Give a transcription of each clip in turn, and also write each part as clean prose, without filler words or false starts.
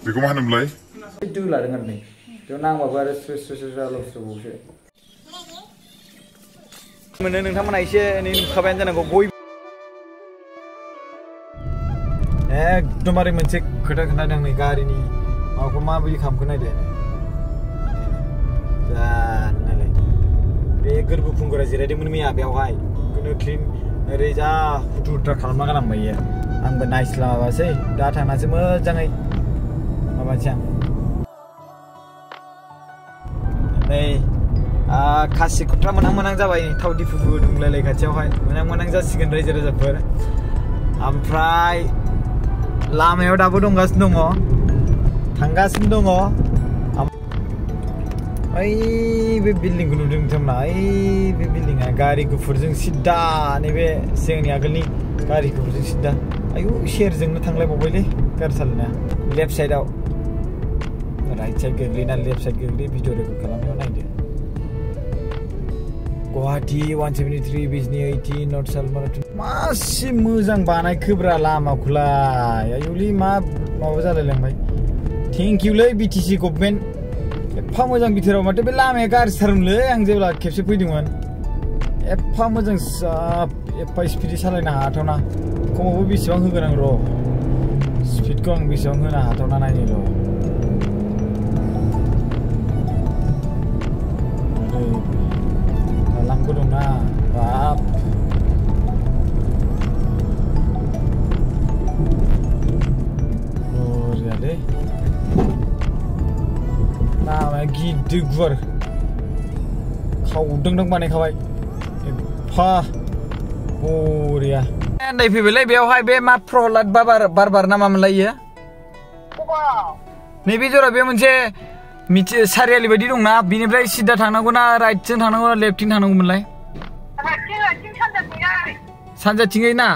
बेखौ मा होनोमोनलाय? दो लादों आरो नै बेयाव नांबाबो आरो स्रो मोनो नोंथांमोना एसे एनै नुखाबायानो जानांगौ बयबो एकदमबारे मोनसे खोथा खोनादों नै गारिनि माबाखौ माबायदि खालामखो नायदो नायलाय बे गोरबो खुंगुरा जिरायदोंमोन मैया बेयावहाय बेखौनो क्लिन ओरै जा हुथु हुथ्रा खालामना गालांबाय इयो आंबो नायस्लाबासै दा थांनासो मोजाङै माबानोसै आं नै खासि खुथ्रा मोनहां मोनहां जाबाय थाव दिफुबो दंलायलाय खाथियावहाय मोनहां मोनहां जासिगोन रायजो राजाफोर ओमफ्राय लामायाव दाबो दंगासिनो दङ थांगासिनो दङ ओइ बे बिल्डिंखौ नुदों नोंथांमोना ओइ बे बिल्डिंआ गारि गुफुरजों सिद्दा नैबे जोंनि आगोलनि गारि गुफुरजों सिद्दा आयु सेरजोंनो थांलायबावबायलै गारि सालायनाया लेफ्ट साइडआव राइट साइड गोग्लैना लेफ्ट साइड गोग्लैयो भिडिअ रेकर्ड खालामनायाव नायदो गुवाहाटी 173 बिजनी 80 नर्थ सालमारा मासि मोजां बानायखोब्रा लामाखौलाय आयुलि माबा जालायलांबाय थेंक इउलै बिटिसि गभर्नमेन्ट एफा मोजां बिथोराव माथो बे लामाया गाज्रिथारमोनलै आं जेब्ला खेबसे फैदोंमोन एफा मोजां एफा स्पिड सालायनो हाथावना खमावबो बेसेबां होगोन आं र' स्पिडखौ आं बेसेबां होनो हाथावना नायनो र' दालांबो दंना बाब बरियालै लामाया गिदिर गुवार खावदांदां बानायखाबाय एफा बरिया नै फैबायलै बेयावहाय बे मा प्रहलाद बारबार ना मामोनलाय इयो नैबे जरा बे मोनसे सारियालि बायदि दंना बिनिफ्राय सिदा थांनांगौ ना राइटजों थांनांगौ ना लेफ्टथिं थांनांगौमोनलाय सानजाथिङै ना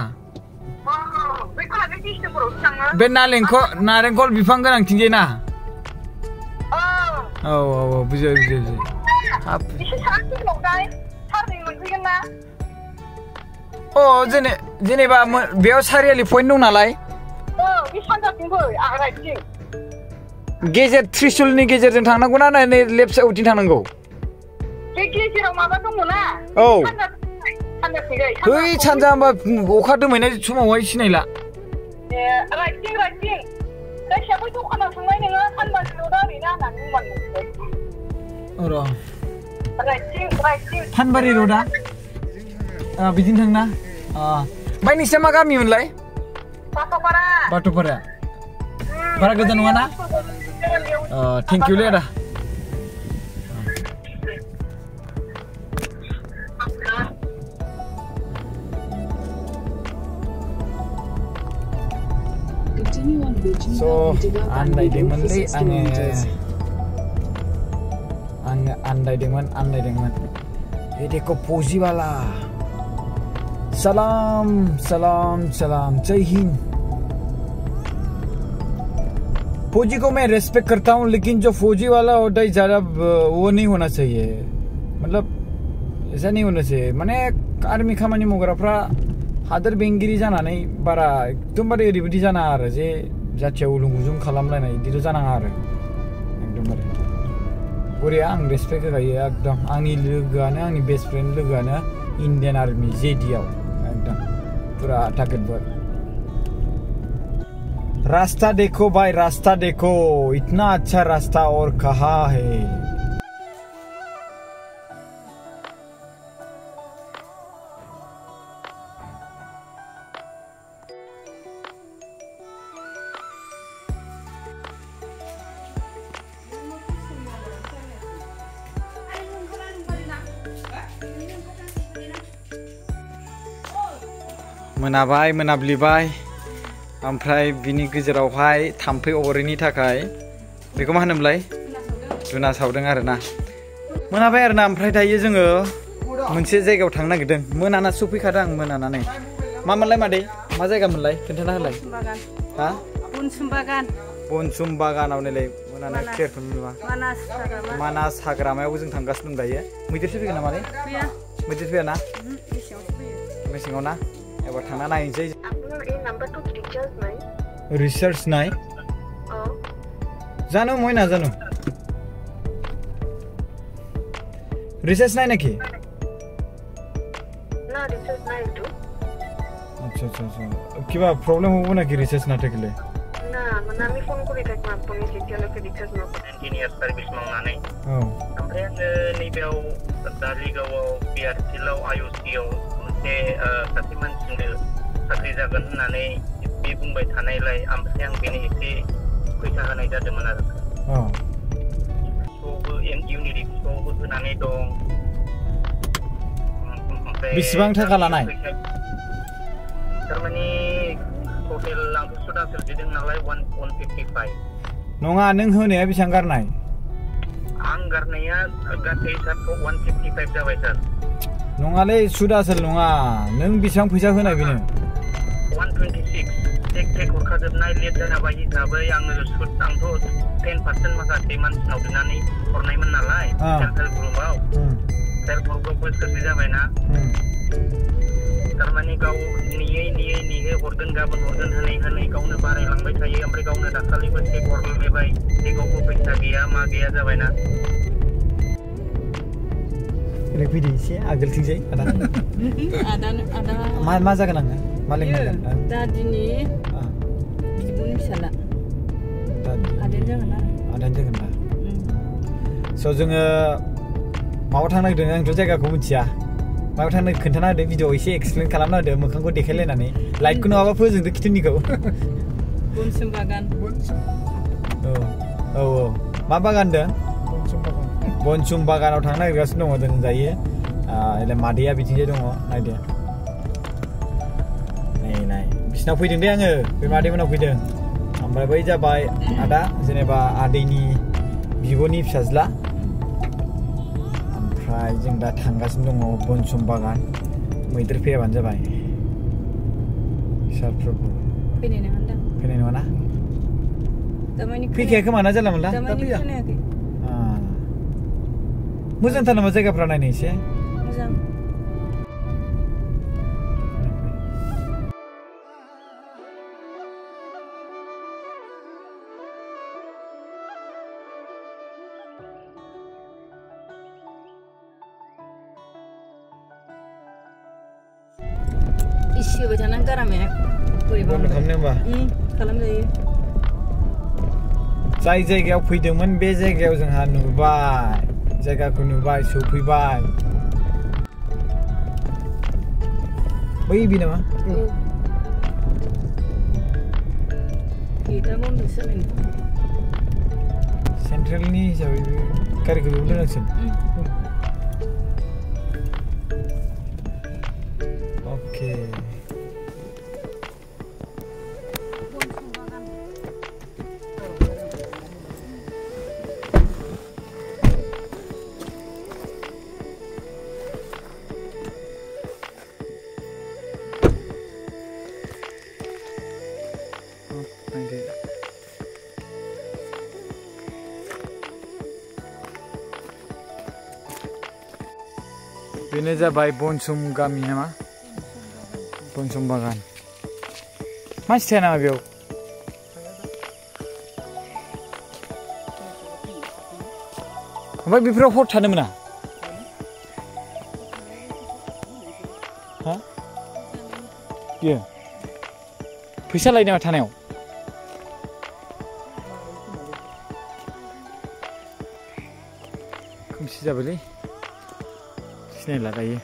बे नारेंखल बिफां गोनांथिंजाय ना औ बुजिबाय अ जेनेबा बेयाव सारियालि पइन्ट दं नालाय गेजेर त्रिशुलनि गेजेरजों थांनांगौ ना लेफ्ट साइडथिं थांनांगौ बे गेजेराव माबा दङ ना औ बै सानजा होमबा अखा दोमैनाय समावहाय सिनायला राइटथिं जायखिया बै दखानाव थांनाय नोङो पानबारि र'डआ ओरैना होननानै बुंबानो र' राइटथिं पानबारि र'डआ बिदिनो थांना ओमफ्राय नोंसिना मा गामिमोनलाय बाथ'पारा बारा गोजान नङा ना थेंक इउलै आदा So आन्दायदोंमोनलै आङो आन्दायदोंमोन देखो फौजी वाला सलाम जय हिंद फौजी को मैं रेस्पेक्ट करता हूँ लेकिन जो फौजी वाला होता है ज़्यादा वो नहीं होना चाहिए मतलब ऐसा नहीं होना चाहिए माने आर्मी खामानि मावग्राफ्रा हादोर बेंगिरि जानानै बारा एकदमबारे ओरैबायदि जानाङा आरो जे जाथियाव उलुं उजुं खालामलायनाय बिदिल' जानाङा आरो एकदमबारे बरिया आं रेसपेक्ट होखायो एकदम आंनि लोगोआनो आंनि बेस्ट फ्रेन्ड लोगोआनो इन्डियान आर्मी जेडिआव एकदम पुरा टारगेट रास्ता देखो भाई रास्ता देखो इतना अच्छा रास्ता और कहाँ है मोनाबाय मोनाब्लिबाय ओमफ्राय बिनि गेजेरावहाय थाम्फै अरैनि थाखाय बेखौ मा होनोमोनलाय धुना सावदों आरोना मोनाबाय आरोना ओमफ्राय दायो जोङो मोनसे जायगायाव थांनो नागिरदों मोनाना सफैखादों आं मोनानानै मामोनलाय मादै मा जायगा मोनलाय खोन्थाना होलाय हा बनसुम बागानाव नायलाय मोनाना क्लियारखौ नुवा मानास हाग्रामायावबो जों थांगासिनो दं दायो मैदेरसो फैगोन नामा मैदेर फैया ना मेसेङाव ना एबार थांना नायनोसै আপনার এই নাম্বারটো রিচার্জ নাই रिचार्ज নাই জানো মই নাজানো रिचार्ज নাই নাকি না রিচার্জ নাই তো আচ্ছা আচ্ছা আচ্ছা কিবা প্রবলেম হবো নাকি রিচার্জ না থাকলে না মানে আমি ফোন করে থাকি আপনি যেতিয়ালৈকে রিচার্জ নকৰে 19 ইয়ার সার্ভিস মাवनानै ओमफ्राय आङो नैबेयाव दालिगावआव बिआरसिलाव आइअसिआव मोनसे सासे मानसिनो साख्रि जागोन होननानै बे बुंबाय थानायलाय ओमफ्राय आं बेनो एसे फैसा होनाय जादोंमोन आरो स'बो इउनिरिक्सआवबो होनानै दं बेसेबां थाखा लानाय थारमाने टटेल आंथ' सुदासो बिदों नालाय 155 नङा नों होनाया बेसेबां गारनाय आं गारनाया गासै हिसाबखौ 155 जाबाय सार नङालै सुदासोल नङा नों बेसेबां फैसा होनाय बेनो 126 टेक हरखाजोबनाय लेट जाबाय हिसाबै आङो सुद आंथ' 10% माखासे मानसिनाव बिनानै हरनायमोन नालाय सेल्फ हेल्प ग्रुपआव बोसोरसे जाबायना थारमाने गाव नेयै हरगोन गाबोन हरगोन होनै गावनो बारायलांबाय थायो ओमफ्राय गावनो दाखालिबो चेक हरलायबाय चेकआवबो फैसा गैया मा गैया जाबायना ओरै फैदो एसे आगोलथिंजाय आदा मा जागोन आङो मा लिंगोन दादिनि बिबुनि फिसाला आदायानो जागोन दा स' जोङो माबा थांनो नागिरदों आंथ' जायगाखौ मिथिया माबा थांनो खोन्थाना होदो भिडिअ एसे एक्सप्लेन खालामना होदो मोखांखौ देखायलायनानै लाइटखौ नङाबा फोजोंदो खिथुनिखौ बनसुम बागान औ मा बागान होनदों बनसुम बागानाव थांनो नागिरगासिनो दङ जों जायो मादैया बिथिंजाय दङ नायदो नाय बिसिनाव फैदों दे आङो बे मादैमोनाव फैदों ओमफ्राय बै जाबाय आदा जेनेबा आदैनि बिब'नि फिसाज्ला ओमफ्राय जों दा थांगासिनो दङ बनसुम बागान मैदेर फैयाबानो जाबाय सारफ्रोमबो फैनाय नङा ना फैखाया खोमा ना जानला मोनला मोजांथार नामा जायगाफ्रा नायनो एसे मोजां इसे होबाय थानानै गारामाया बोरैबा खालामनो होमबा खालामजायो जाय जायगायाव फैदोंमोन बे जायगायाव जोंहा नुबाय जायगाखौ नुबाय सफैबाय बै बि नामा गेटआ बन्द'सो जाबाय सेन्ट्रेलनि हिसाबै गारिखौ बेयाव दोनांसिगोन अके बेनो जाबाय बनसुम गामि नामा बनसुम बागान मानसि थाया नामा बेयाव ओमफ्राय बेफोराव हर थानो मोना बियो फैसा लायो नामा थानायाव खोमसि जाबायलै सिनायला दायो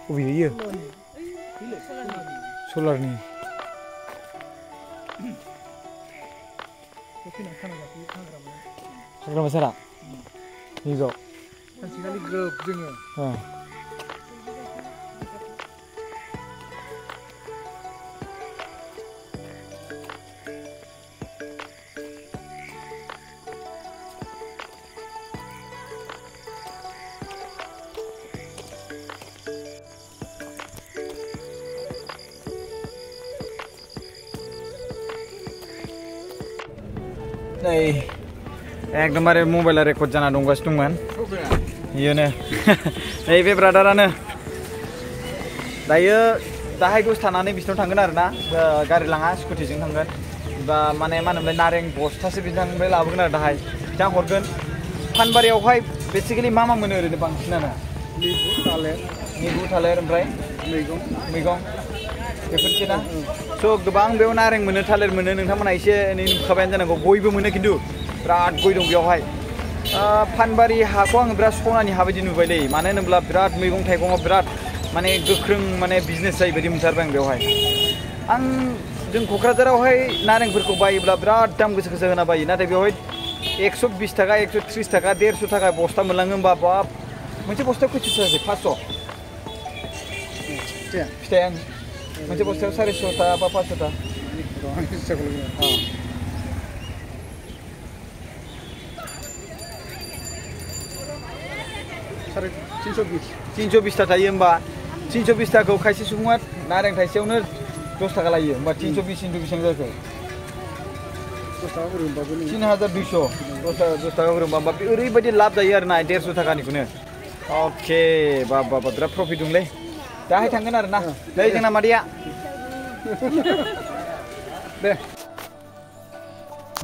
बबे इयो सलारनि हाग्रामा सारा निगाव सानसेखालि ग्रोब जोङो एकदमबारे मबाइला रेकर्ड जाना दंगासिनो दंमोन इयोनो नैबे ब्रादारानो दायो दाहाय दसे थानानै बिसिनाव थांगोन आरोना गारि लाङा स्कुटिजों थांगोन बा माने मा होनोमोनलाय नारें बस्थासे बिथांनिफ्राय लाबोगोन आरो दाहाय बिथां हरगोन फानबारियावहाय बेसिकेलि मा मोनो ओरैनो बांसिनानो निबु थालेर ओमफ्राय मैगं बेफोरसो ना स' गोबां बेयाव नारें मोनो थालेर मोनो नोंथांमोना एसे एनै नुखाबायानो जानांगौ गयबो मोनो खिन्थु बिराद गय दं बेयावहाय फानबारि हाखौ आङो बिराद सनानि हा बायदि नुबायलै मानो होनोब्ला बिराद मैगं थाइगङाव बिराद माने गोख्रों माने बिजनेस जायो बायदि मोनथारबाय आं बेवहाय जों क'क्राझारावहाय नारेंफोरखौ बायोब्ला बिराद दाम गोसा होना बायो नाथाय बेवहाय 120 थाखा 130 थाखा 150 थाखा बस्ता मोनलाङो होमबा बाब मोनसे बस्तायाव खैथासो जासै 500 फिथाइया मोनसे बस्तायाव 400 था बा 500 था 320 था थायो होमबा 320 थाखौ खायसे सुबुङा नारें थाइसेयावनो 10 थाखा लायो होमबा 320 into बेसेबां जाखो 3200 10 थाखा होमबा ओरैबायदि लाब जायो आरोना 150 थाखानिखौनो अके बाबा बिराद प्रफिट दंलै दाहाय थांगोन आरोना नै जोंना मादैया दे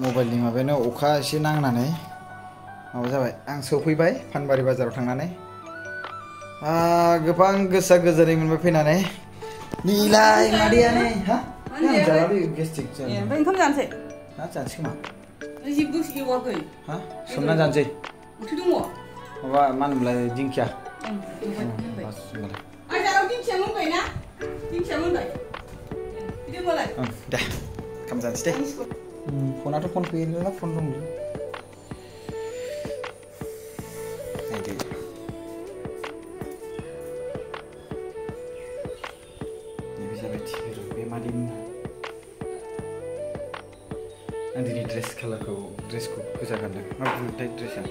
मबाइलनि माबायानो अखा एसे नांनानै माबा जाबाय आं सौफैबाय फानबारि बाजाराव थांनानै गोबां गोसा गोजोनै मोनबाय फैनानै निलाय मादैया नै हा जालालै गेस्ट्रिक जायो ओमफ्राय ओंखाम जानोसै हा जानोसै खोमा जेबो एवाखै हा सोमना जानोसै ओंख्रि दङ माबा मा होनोमोनलाय दिंखिया आं जाराव दिंखिया मोनबाय ना दिंखिया मोनबाय बिदि होमबालाय दे ओंखाम जानोसै दे फनाथ' फन फैयो फन दं आं दिनै ड्रेसखौ गोजा गानदों मा बुंथाय ड्रेसा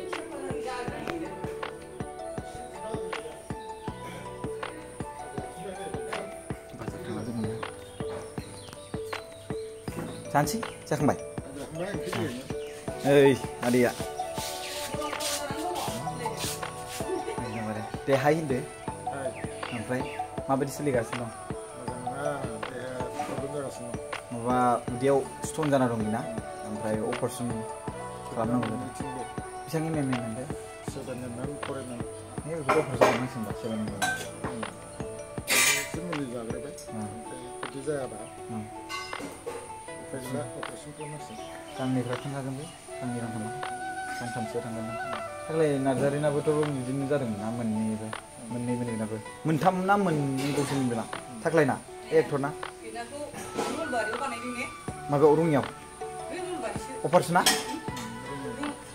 बाजार थांना जोङो जानोसै जाखांबाय ओइ आदैया दे हाय होनदो ओमफ्राय माबायदि सोलिगासिनो दं माबा उदैयाव स्टन जाना दं ना ओमफ्राय अपारेसन खालामनांगौ बेसेबां मोनदों 7 फरायनाय बेखौ अपारेसन खालामनांसिगोन 7 मुलि जाग्रोबाय बिदि जायाबा अपारेसन खालामनांसिगोन गांनिफ्राय थांजागोन बे गांनि रांखान्थि सानथामसो थांगोन थाग्लाय नार्जारिनाबोथ' बिदिनो जादोंमोन ना मोननैनाबो मोनथाम ना मोननैल'सो मोनदों ना थाग्लायना एक्टरना माबायाव रङियाव अपारेसना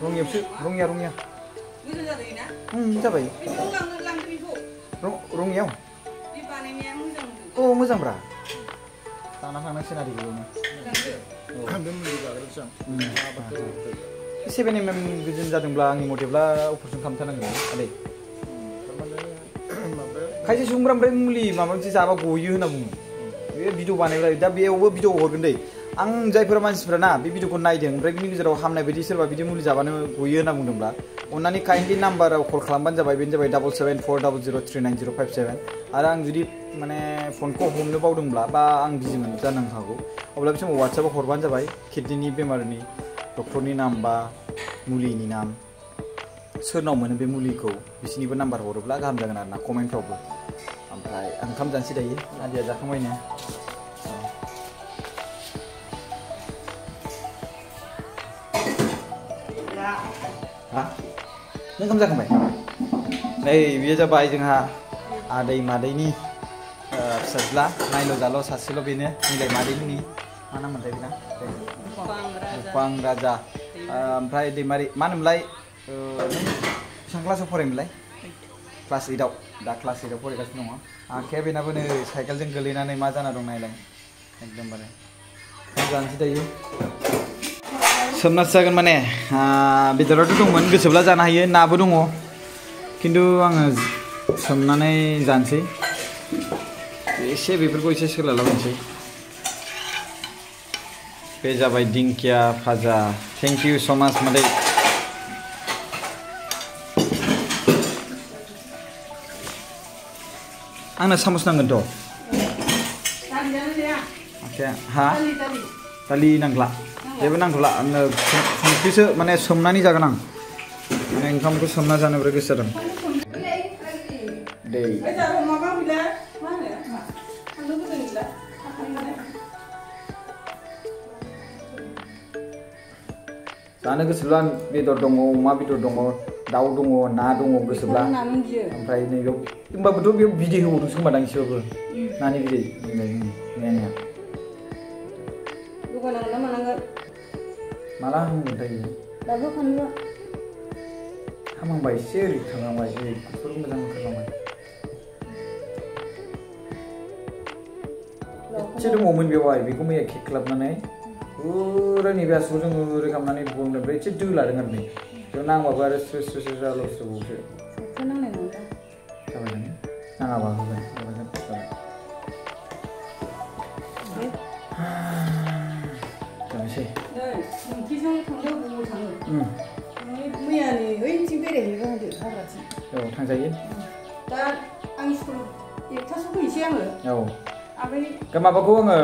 रङियावसो रङिया जाबाय रङियाव औ मोजांब्रा दाना थांनांसिगोन आरो बेयावनो 7 mm गोजोन जादोंब्ला आंनि मथेब्ला अपारेसन खालामथारनांगोन आदै खायसे सुबुंफ्रा ओमफ्राय मुलि माबा मोनसे जाबा गयो होनना बुङो बे भिडिअ बानायब्ला दा बेयावबो भिडिअ हरगोन दै आं जायफोरा मानसिफ्रा ना बे भिडिअखौ नायदों ओमफ्राय बिनि गेजेराव हामनाय बायदि सोरबा बिदि मुलि जाबानो गयो होनना बुंदोंब्ला अन्नानै काइन्डलि नाम्बाराव कल खालामबानो जाबाय बेनो जाबाय 7740039057 आरो आं जुदि माने फनखौ हमनो बावदोंब्ला बा आं बिजिमोन जानो हागौ अब्ला बे समाव वाट्सएपआव हरबानो जाबाय किडनिनि बेमारनि डक्टरनि नाम बा मुलिनि नाम सोरनाव मोनो बे मुलिखौ बिसिनिबो नाम्बार हरोब्ला गाहाम जागोन आरो ना कमेन्टफ्रावबो ओमफ्राय आं ओंखाम जानोसै दायो नादिया जाखांबायनो हा नों ओंखाम जाखांबाय नै बेयो जाबाय जोंहा आदै मादैनि फिसाज्ला नायल' जाल' सासेल' बेनो नैलाय मादैनि मा नाम मोनथाय बेना रुपां राजा ओमफ्राय दैमारि मा होनोमोनलाय नों बेसेबां क्लासाव फरायोमोनलाय क्लास 8आव दा क्लास 8आव फरायगासिनो दङ आखाया बेनाबो नै साइकेलजों गोलैनानै मा जाना दं नायलाय एकदमबारे जानोसै दायो सोमनासो जागोन माने बेदराथ' दंमोन गोसोब्ला जानो हायो नाबो दङ खिन्थु आङो सोमनानै जानोसै एसे बेफोरखौ एसे सोलायलाबायनोसै बे जाबाय दिंखिया भाजा थेंक इउ सो माच मादै आंनो सामस नांगोनथ' दालियानो जाया ओके हा दालि दालि नांला जेबो नांथ'ला आंनो संख्रिसो माने सोमनानै जागोन आं माने ओंखामखौ सोमना जानो बिराद गोसो जादों दै माबा गैला मा होनो फानलु गोदै गैला जानो गोसोब्ला बेदर दङ अमा बेदर दङ दाउ दङ ना दङ गोसोब्ला ओमफ्राय नैबेयाव होमबाबोथ' बेयाव बिदै होबावदोंसो खोमा दां एसेबाबो नानि बिदै मैयानिया लगायनांगोन ना मानांगोन माला हामगोनथाय बियो दाबो फानलुआ हामहांबाय एसे ओरै थांहांबाय ओरै गुफुर मोजां ओंखारलांबाय एसे दङमोन बेवहाय बेखौ मैया केक खालामनानै ओरै नैबे आसुखौ जोङो ओरै खालामनानै बलनो ओमफ्राय एसे दोलादों आरो नै बेयाव नांबाबो आरो स्रो स्रो स्रो जाल'सोबावसो संख्रि नांनाय नंला जाबाय दां नाङाबा होगोन जाबाय जानोसै ओंख्रिजों थांनो बबाव थाङो मैयानि ओइथिं बेरायहैबा होनदो हाग्राथिं औ थांजायो दा आंनि स्कुल 1थासोआव फैनोसै आङो औ ओमफ्राय माबाखौ आङो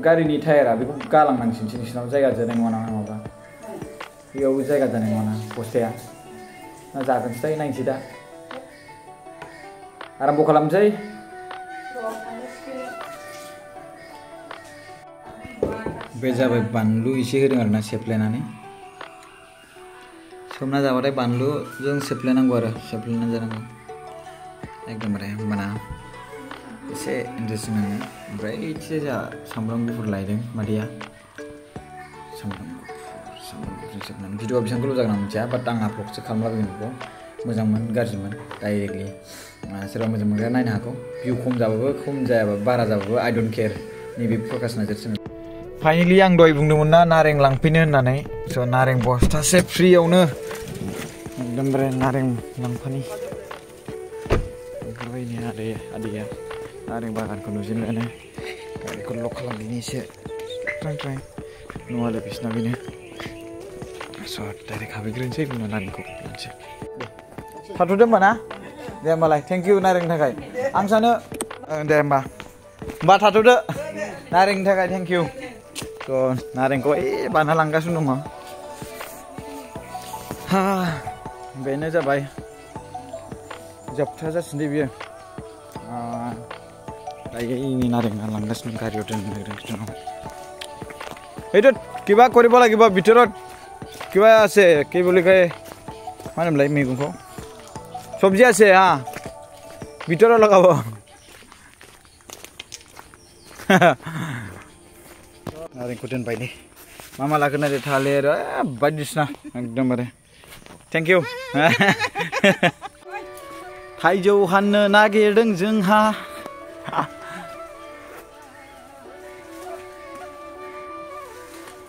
गारिनि टायारा बेखौ गालांनांसिनसै नोंसिनाव जायगा जानाय नङा नामा माबा बेयाव जायगा जानाय नङा ना बस्थाया ना जागोनसै नायनोसै दा आराम्भ' खालामसै बे जाबाय बानलु एसे होदों आरोना सेफ्लेनानै सोमना जाबाथाय बानलुजों सेफ्लेनांगौ आरो सेफ्लेनानै जानांगौ एकदमबारे होमबाना एसे इन्टारेस्टिं नाङो ओमफ्राय एसे जोंहा सामब्राम गुफुर लायदों मादैया सामब्राम गुफुर सेबनानै भिडिअआ बेसेबां गोलाव जागोन आं मिथिया बाट आं आपल'डसो खालामलाबायगोन बेखौ मोजांमोन गाज्रिमोन डाइरेक्टलि सोरबा मोजां मोनग्रा नायनो हागौ भिउ खम जाबाबो खम जायाबाबो बारा जाबाबो आइ डन्ट केयार नैबे प्रकाश नार्जारी फाइनालि आं दहाय बुंदोंमोन ना नारें लांफैनो होननानै स' नारें बस्थासे फ्रियावनो एकदमबारे नारें लांफानि ओंखारबायनो आदैया नारें बागानखौ नुजेनबायानो गारिखौ लक खालामनायनि एसे ट्राइ नङाले बिसिना बेनो स' डाइरेक्ट हाबैग्रोनोसै उनाव नारेंखौ लानोसै थाथ'दो होमबा ना दे होमबालाय थेंक इउ नारेंनि थाखाय आं सानो दे होमबा थाथ'दो नारेंनि थाखाय थेंक इउ स' नारेंखौ बाना लांगासिनो दङ बेनो जाबाय जोबथा जासिनदे बियो दायो नारेंआ लांगासिनो गारियाव दोननो नागिरदों এইটো কিবা কৰিব লাগিব ভিতৰত কিবা আছে কি বুলি কয় मा होनोमोनलाय मैगंखौ सब्जी আছে हा ভিতৰত লগাব नारेंखौ दोनबाय दे मा लागोन आरो थालिर बायदिसिना एकदमबारे थेंक इउ थाइजौ हाननो नागिरदों जोंहा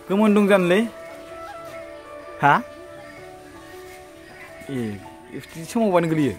गोमोन दं जानोलै हा समावबानो गोलैयो